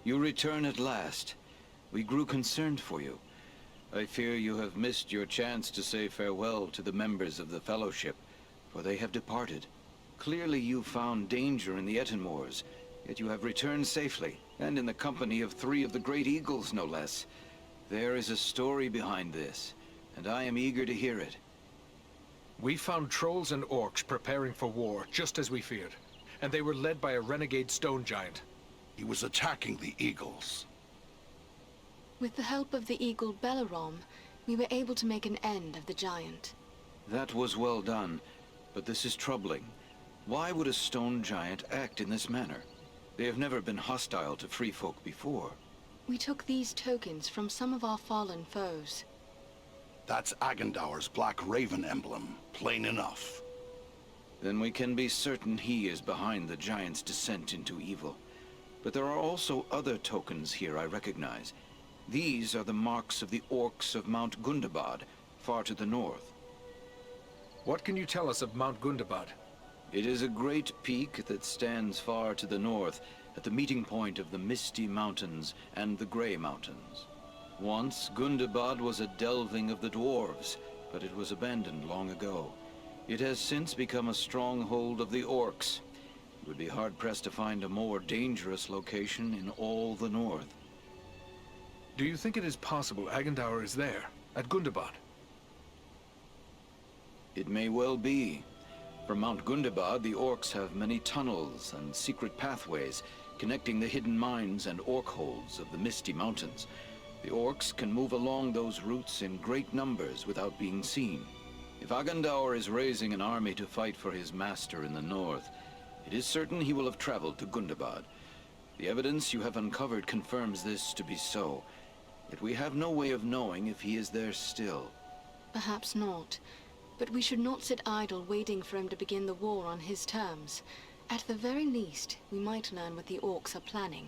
You return at last. We grew concerned for you. I fear you have missed your chance to say farewell to the members of the Fellowship, for they have departed. Clearly you found danger in the Etenmoors, yet you have returned safely, and in the company of 3 of the Great Eagles, no less. There is a story behind this, and I am eager to hear it. We found trolls and orcs preparing for war, just as we feared. And they were led by a renegade stone giant. He was attacking the eagles. With the help of the eagle Belarom, we were able to make an end of the giant. That was well done, but this is troubling. Why would a stone giant act in this manner? They have never been hostile to free folk before. We took these tokens from some of our fallen foes. That's Agandaûr's Black Raven emblem, plain enough. Then we can be certain he is behind the giant's descent into evil. But there are also other tokens here I recognize. These are the marks of the orcs of Mount Gundabad, far to the north. What can you tell us of Mount Gundabad? It is a great peak that stands far to the north, at the meeting point of the Misty Mountains and the Grey Mountains. Once, Gundabad was a delving of the dwarves, but it was abandoned long ago. It has since become a stronghold of the orcs. It would be hard-pressed to find a more dangerous location in all the north. Do you think it is possible Agandaûr is there, at Gundabad? It may well be. From Mount Gundabad, the orcs have many tunnels and secret pathways connecting the hidden mines and orc holds of the Misty Mountains. The orcs can move along those routes in great numbers without being seen. If Agandaûr is raising an army to fight for his master in the north, it is certain he will have traveled to Gundabad. The evidence you have uncovered confirms this to be so, yet we have no way of knowing if he is there still. Perhaps not, but we should not sit idle waiting for him to begin the war on his terms. At the very least, we might learn what the orcs are planning.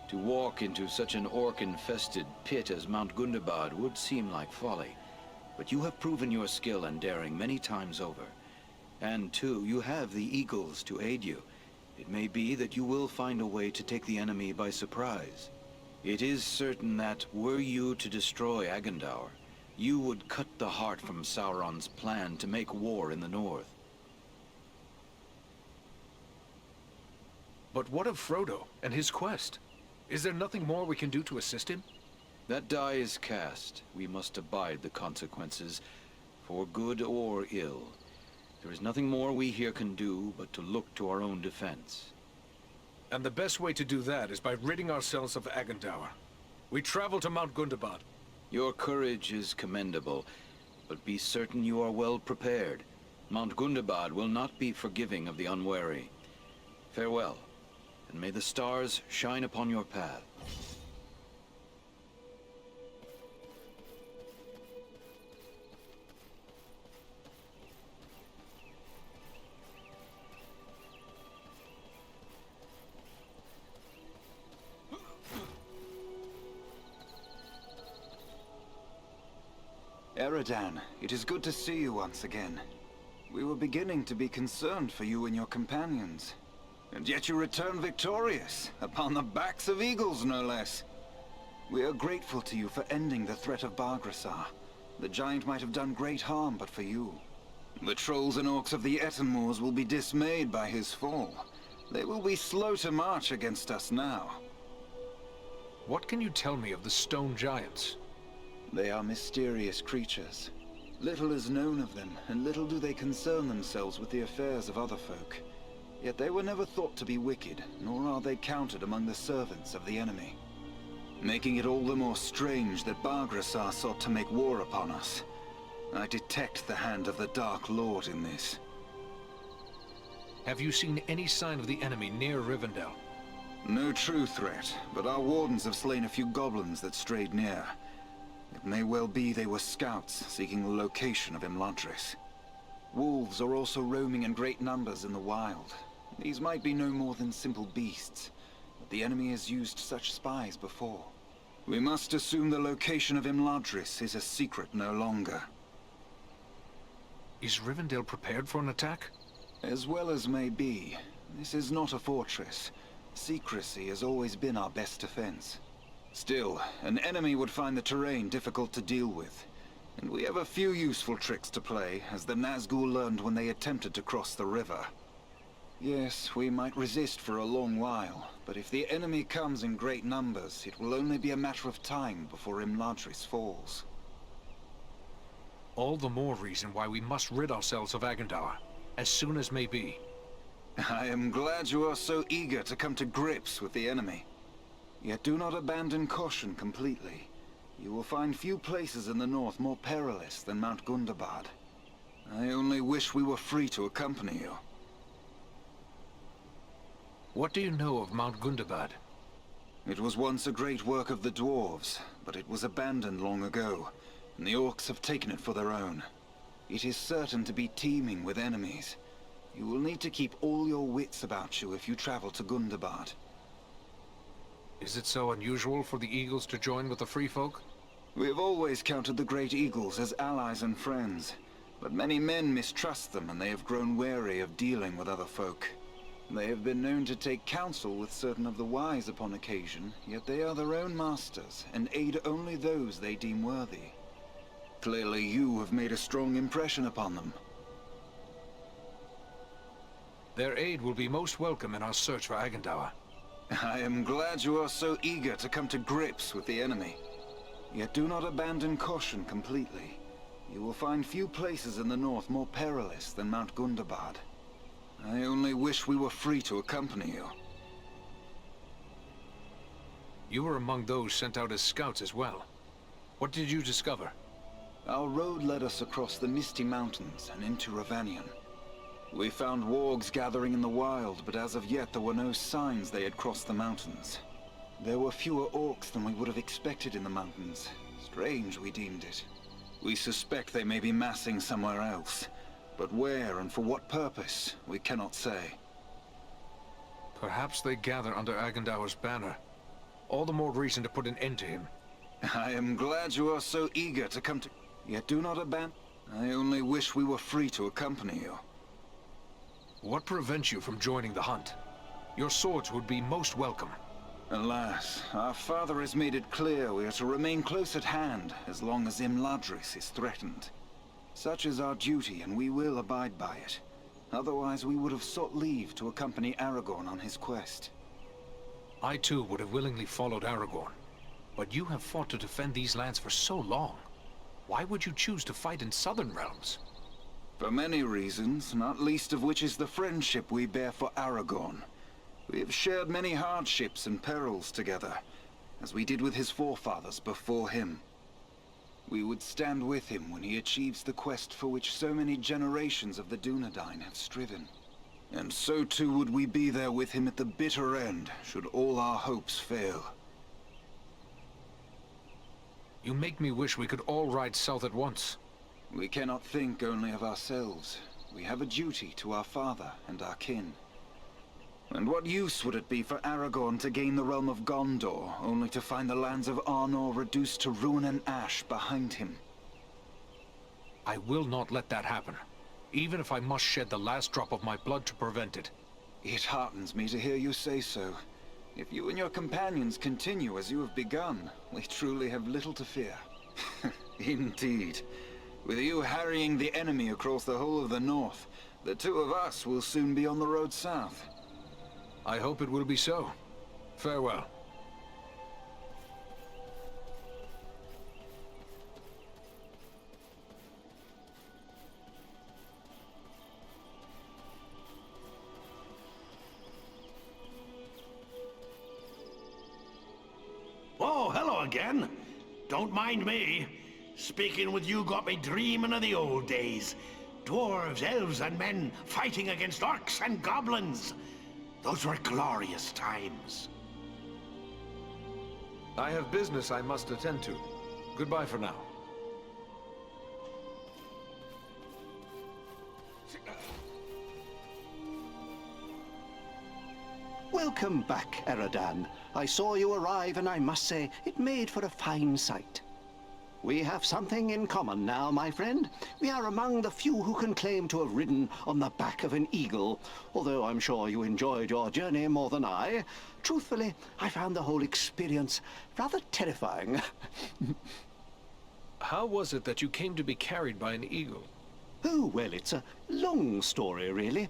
To walk into such an orc-infested pit as Mount Gundabad would seem like folly. But you have proven your skill and daring many times over. And too, you have the eagles to aid you. It may be that you will find a way to take the enemy by surprise. It is certain that, were you to destroy Agandaûr, you would cut the heart from Sauron's plan to make war in the north. But what of Frodo and his quest? Is there nothing more we can do to assist him? That die is cast. We must abide the consequences, for good or ill. There is nothing more we here can do but to look to our own defense. And the best way to do that is by ridding ourselves of Agandaûr. We travel to Mount Gundabad. Your courage is commendable, but be certain you are well prepared. Mount Gundabad will not be forgiving of the unwary. Farewell, and may the stars shine upon your path. Eradan, it is good to see you once again. We were beginning to be concerned for you and your companions. And yet you return victorious, upon the backs of eagles no less. We are grateful to you for ending the threat of Bargrassar. The giant might have done great harm but for you. The trolls and orcs of the Etenmoors will be dismayed by his fall. They will be slow to march against us now. What can you tell me of the stone giants? They are mysterious creatures. Little is known of them, and little do they concern themselves with the affairs of other folk. Yet they were never thought to be wicked, nor are they counted among the servants of the enemy. Making it all the more strange that Bargrassar sought to make war upon us. I detect the hand of the Dark Lord in this. Have you seen any sign of the enemy near Rivendell? No true threat, but our wardens have slain a few goblins that strayed near. It may well be they were scouts seeking the location of Imladris. Wolves are also roaming in great numbers in the wild. These might be no more than simple beasts, but the enemy has used such spies before. We must assume the location of Imladris is a secret no longer. Is Rivendell prepared for an attack? As well as may be. This is not a fortress. Secrecy has always been our best defense. Still, an enemy would find the terrain difficult to deal with. And we have a few useful tricks to play, as the Nazgûl learned when they attempted to cross the river. Yes, we might resist for a long while, but if the enemy comes in great numbers, it will only be a matter of time before Imladris falls. All the more reason why we must rid ourselves of Agandaûr, as soon as may be. I am glad you are so eager to come to grips with the enemy. Yet do not abandon caution completely. You will find few places in the north more perilous than Mount Gundabad. I only wish we were free to accompany you. What do you know of Mount Gundabad? It was once a great work of the dwarves, but it was abandoned long ago, and the orcs have taken it for their own. It is certain to be teeming with enemies. You will need to keep all your wits about you if you travel to Gundabad. Is it so unusual for the Eagles to join with the Free Folk? We have always counted the Great Eagles as allies and friends, but many men mistrust them and they have grown wary of dealing with other folk. They have been known to take counsel with certain of the wise upon occasion, yet they are their own masters and aid only those they deem worthy. Clearly you have made a strong impression upon them. Their aid will be most welcome in our search for Agandaûr. I am glad you are so eager to come to grips with the enemy. Yet do not abandon caution completely. You will find few places in the north more perilous than Mount Gundabad. I only wish we were free to accompany you. You were among those sent out as scouts as well. What did you discover? Our road led us across the Misty Mountains and into Rivendell. We found wargs gathering in the wild, but as of yet there were no signs they had crossed the mountains. There were fewer orcs than we would have expected in the mountains. Strange, we deemed it. We suspect they may be massing somewhere else, but where and for what purpose, we cannot say. Perhaps they gather under Agandaûr's banner. All the more reason to put an end to him. I am glad you are so eager to come to... Yet do not abandon... I only wish we were free to accompany you. What prevents you from joining the hunt? Your swords would be most welcome. Alas, our father has made it clear we are to remain close at hand as long as Imladris is threatened. Such is our duty, and we will abide by it. Otherwise, we would have sought leave to accompany Aragorn on his quest. I too would have willingly followed Aragorn. But you have fought to defend these lands for so long. Why would you choose to fight in southern realms? For many reasons, not least of which is the friendship we bear for Aragorn. We have shared many hardships and perils together, as we did with his forefathers before him. We would stand with him when he achieves the quest for which so many generations of the Dúnedain have striven. And so too would we be there with him at the bitter end, should all our hopes fail. You make me wish we could all ride south at once. We cannot think only of ourselves. We have a duty to our father and our kin. And what use would it be for Aragorn to gain the realm of Gondor, only to find the lands of Arnor reduced to ruin and ash behind him? I will not let that happen, even if I must shed the last drop of my blood to prevent it. It heartens me to hear you say so. If you and your companions continue as you have begun, we truly have little to fear. Indeed. With you harrying the enemy across the whole of the north, the two of us will soon be on the road south. I hope it will be so. Farewell. Oh, hello again. Don't mind me. Speaking with you got me dreaming of the old days. Dwarves, elves, and men fighting against orcs and goblins. Those were glorious times. I have business I must attend to. Goodbye for now. Welcome back, Eradan. I saw you arrive and I must say, it made for a fine sight. We have something in common now, my friend. We are among the few who can claim to have ridden on the back of an eagle, although I'm sure you enjoyed your journey more than I. Truthfully, I found the whole experience rather terrifying. How was it that you came to be carried by an eagle? Oh, well, it's a long story, really.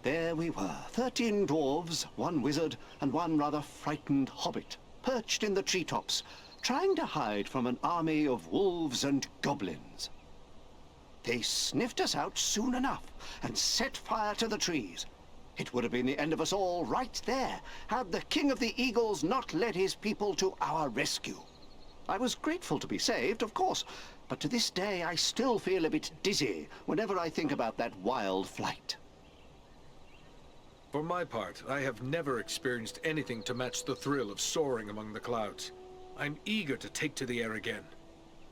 There we were, 13 dwarves, 1 wizard, and 1 rather frightened hobbit, perched in the treetops, trying to hide from an army of wolves and goblins. They sniffed us out soon enough and set fire to the trees. It would have been the end of us all right there, had the King of the Eagles not led his people to our rescue. I was grateful to be saved, of course, but to this day I still feel a bit dizzy whenever I think about that wild flight. For my part, I have never experienced anything to match the thrill of soaring among the clouds. I'm eager to take to the air again.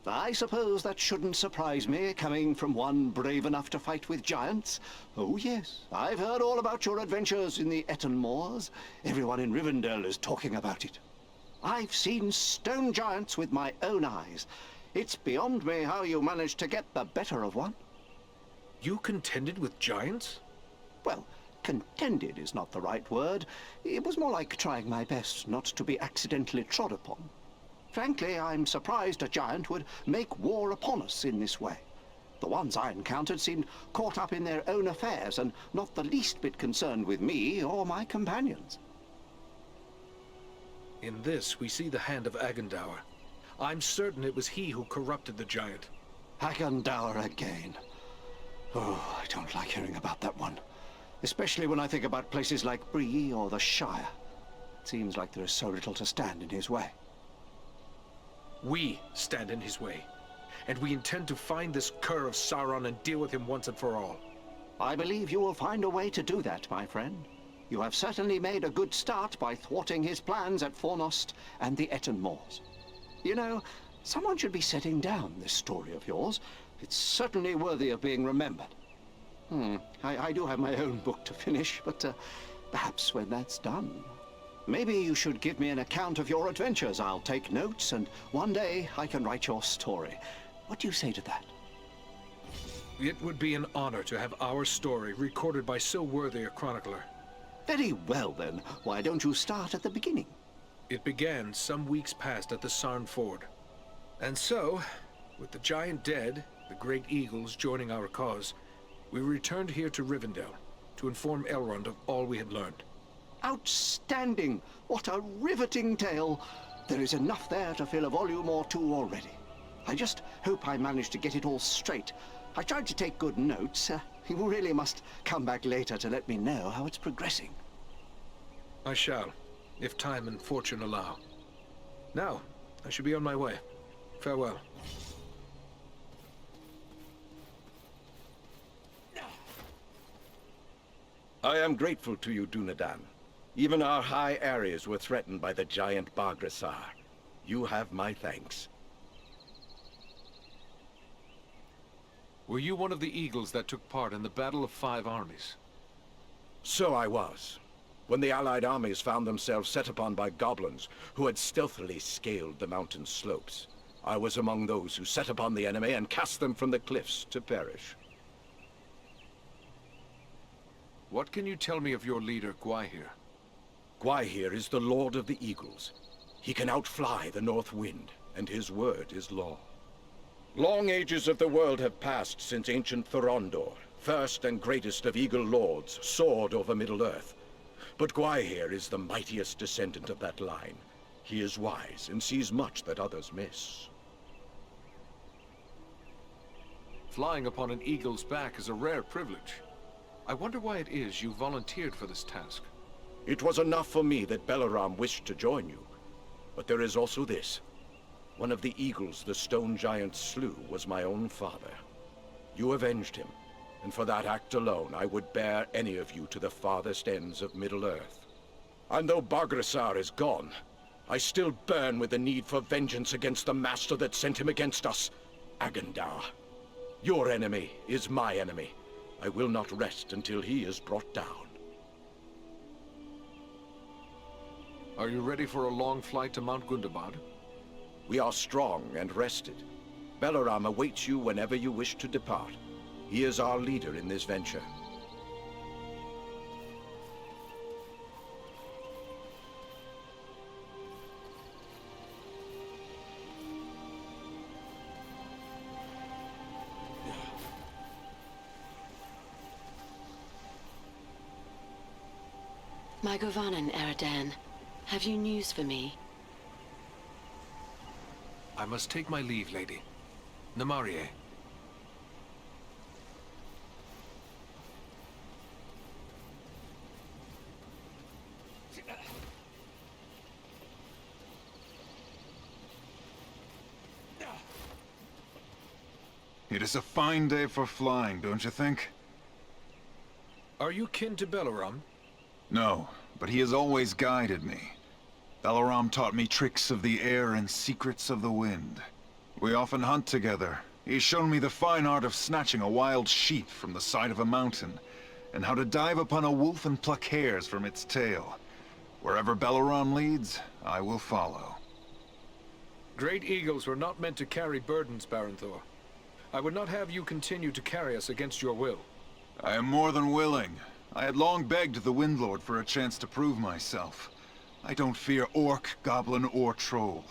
I suppose that shouldn't surprise me, coming from one brave enough to fight with giants. Oh yes, I've heard all about your adventures in the Eton Moors. Everyone in Rivendell is talking about it. I've seen stone giants with my own eyes. It's beyond me how you managed to get the better of one. You contended with giants? Well, contended is not the right word. It was more like trying my best not to be accidentally trod upon. Frankly, I'm surprised a giant would make war upon us in this way. The ones I encountered seemed caught up in their own affairs and not the least bit concerned with me or my companions. In this, we see the hand of Agandaûr. I'm certain it was he who corrupted the giant. Agandaûr again. Oh, I don't like hearing about that one. Especially when I think about places like Bree or the Shire. It seems like there is so little to stand in his way. We stand in his way, and we intend to find this cur of Sauron and deal with him once and for all. I believe you will find a way to do that, my friend. You have certainly made a good start by thwarting his plans at Fornost and the Eton Moors. You know, someone should be setting down this story of yours. It's certainly worthy of being remembered. I do have my own book to finish, but perhaps when that's done... Maybe you should give me an account of your adventures. I'll take notes, and one day I can write your story. What do you say to that? It would be an honor to have our story recorded by so worthy a chronicler. Very well, then. Why don't you start at the beginning? It began some weeks past at the Sarn Ford. And so, with the giant dead, the great eagles joining our cause, we returned here to Rivendell to inform Elrond of all we had learned. Outstanding! What a riveting tale! There is enough there to fill a volume or two already. I just hope I managed to get it all straight. I tried to take good notes. You really must come back later to let me know how it's progressing. I shall, if time and fortune allow. Now, I should be on my way. Farewell. I am grateful to you, Dúnedain. Even our high areas were threatened by the giant Bargrasar. You have my thanks. Were you one of the eagles that took part in the Battle of 5 Armies? So I was. When the Allied armies found themselves set upon by goblins who had stealthily scaled the mountain slopes, I was among those who set upon the enemy and cast them from the cliffs to perish. What can you tell me of your leader, Gwaihir? Gwaihir is the Lord of the Eagles. He can outfly the north wind, and his word is law. Long ages of the world have passed since ancient Thorondor, first and greatest of Eagle Lords, soared over Middle-earth. But Gwaihir is the mightiest descendant of that line. He is wise and sees much that others miss. Flying upon an eagle's back is a rare privilege. I wonder why it is you volunteered for this task. It was enough for me that Belaram wished to join you. But there is also this. One of the eagles the stone giant slew was my own father. You avenged him, and for that act alone I would bear any of you to the farthest ends of Middle-earth. And though Bargrasar is gone, I still burn with the need for vengeance against the master that sent him against us, Agandaûr. Your enemy is my enemy. I will not rest until he is brought down. Are you ready for a long flight to Mount Gundabad? We are strong and rested. Balaram awaits you whenever you wish to depart. He is our leader in this venture. My Govanen, Eradan, have you news for me? I must take my leave, lady. Namarie. It is a fine day for flying, don't you think? Are you kin to Balaram? No, but he has always guided me. Balaram taught me tricks of the air and secrets of the wind. We often hunt together. He's shown me the fine art of snatching a wild sheep from the side of a mountain, and how to dive upon a wolf and pluck hairs from its tail. Wherever Balaram leads, I will follow. Great eagles were not meant to carry burdens, Baranthor. I would not have you continue to carry us against your will. I am more than willing. I had long begged the Windlord for a chance to prove myself. I don't fear orc, goblin, or troll.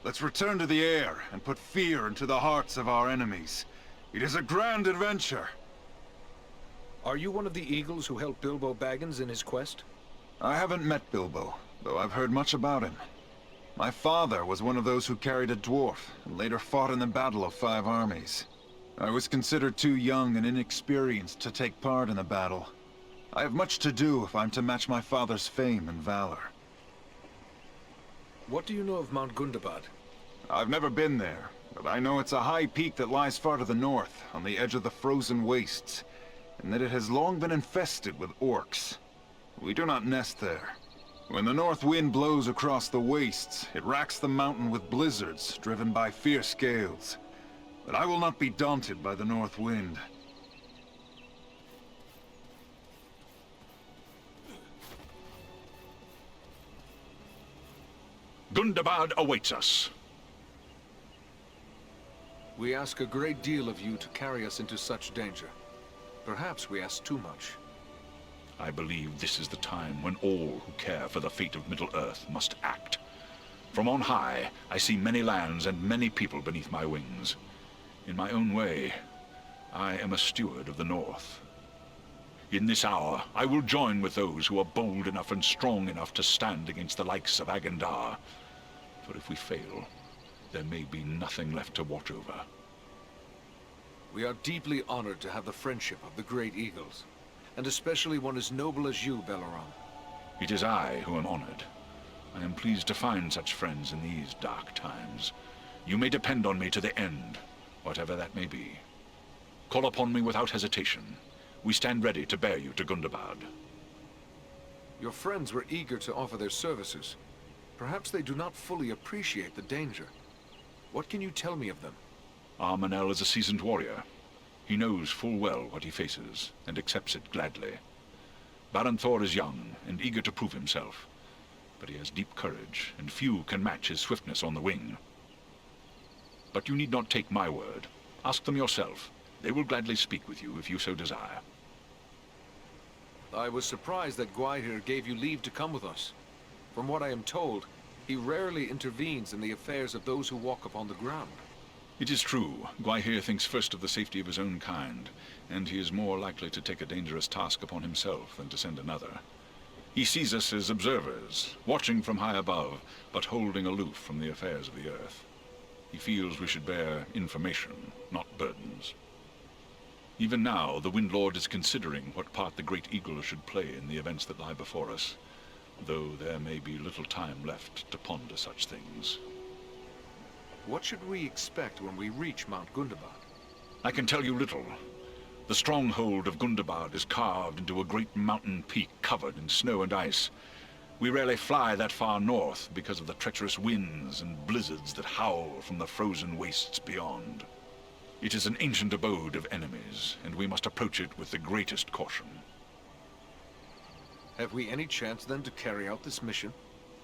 Let's return to the air and put fear into the hearts of our enemies. It is a grand adventure. Are you one of the eagles who helped Bilbo Baggins in his quest? I haven't met Bilbo, though I've heard much about him. My father was one of those who carried a dwarf, and later fought in the Battle of 5 Armies. I was considered too young and inexperienced to take part in the battle. I have much to do if I'm to match my father's fame and valor. What do you know of Mount Gundabad? I've never been there, but I know it's a high peak that lies far to the north, on the edge of the frozen wastes, and that it has long been infested with orcs. We do not nest there. When the north wind blows across the wastes, it racks the mountain with blizzards driven by fierce gales. But I will not be daunted by the north wind. Gundabad awaits us. We ask a great deal of you to carry us into such danger. Perhaps we ask too much. I believe this is the time when all who care for the fate of Middle-earth must act. From on high, I see many lands and many people beneath my wings. In my own way, I am a steward of the North. In this hour, I will join with those who are bold enough and strong enough to stand against the likes of Agandaûr. For if we fail, there may be nothing left to watch over. We are deeply honored to have the friendship of the Great Eagles, and especially one as noble as you, Balaram. It is I who am honored. I am pleased to find such friends in these dark times. You may depend on me to the end, whatever that may be. Call upon me without hesitation. We stand ready to bear you to Gundabad. Your friends were eager to offer their services. Perhaps they do not fully appreciate the danger. What can you tell me of them? Armanel is a seasoned warrior. He knows full well what he faces, and accepts it gladly. Baranthor is young, and eager to prove himself. But he has deep courage, and few can match his swiftness on the wing. But you need not take my word. Ask them yourself. They will gladly speak with you if you so desire. I was surprised that Gwaihir gave you leave to come with us. From what I am told, he rarely intervenes in the affairs of those who walk upon the ground. It is true. Gwaihir thinks first of the safety of his own kind, and he is more likely to take a dangerous task upon himself than to send another. He sees us as observers, watching from high above, but holding aloof from the affairs of the earth. He feels we should bear information, not burdens. Even now, the Windlord is considering what part the Great Eagle should play in the events that lie before us, though there may be little time left to ponder such things. What should we expect when we reach Mount Gundabad? I can tell you little. The stronghold of Gundabad is carved into a great mountain peak covered in snow and ice. We rarely fly that far north because of the treacherous winds and blizzards that howl from the frozen wastes beyond. It is an ancient abode of enemies, and we must approach it with the greatest caution. Have we any chance then to carry out this mission?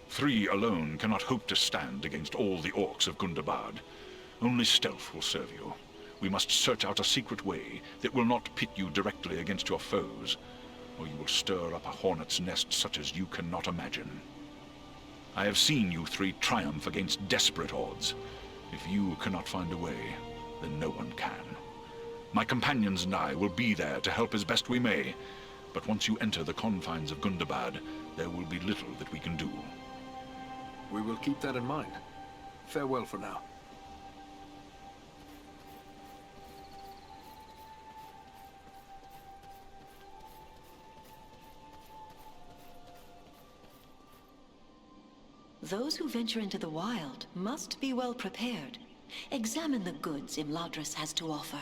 3 alone cannot hope to stand against all the orcs of Gundabad. Only stealth will serve you. We must search out a secret way that will not pit you directly against your foes, or you will stir up a hornet's nest such as you cannot imagine. I have seen you three triumph against desperate odds. If you cannot find a way, then no one can. My companions and I will be there to help as best we may, but once you enter the confines of Gundabad, there will be little that we can do. We will keep that in mind. Farewell for now. Those who venture into the wild must be well prepared. Examine the goods Imladris has to offer.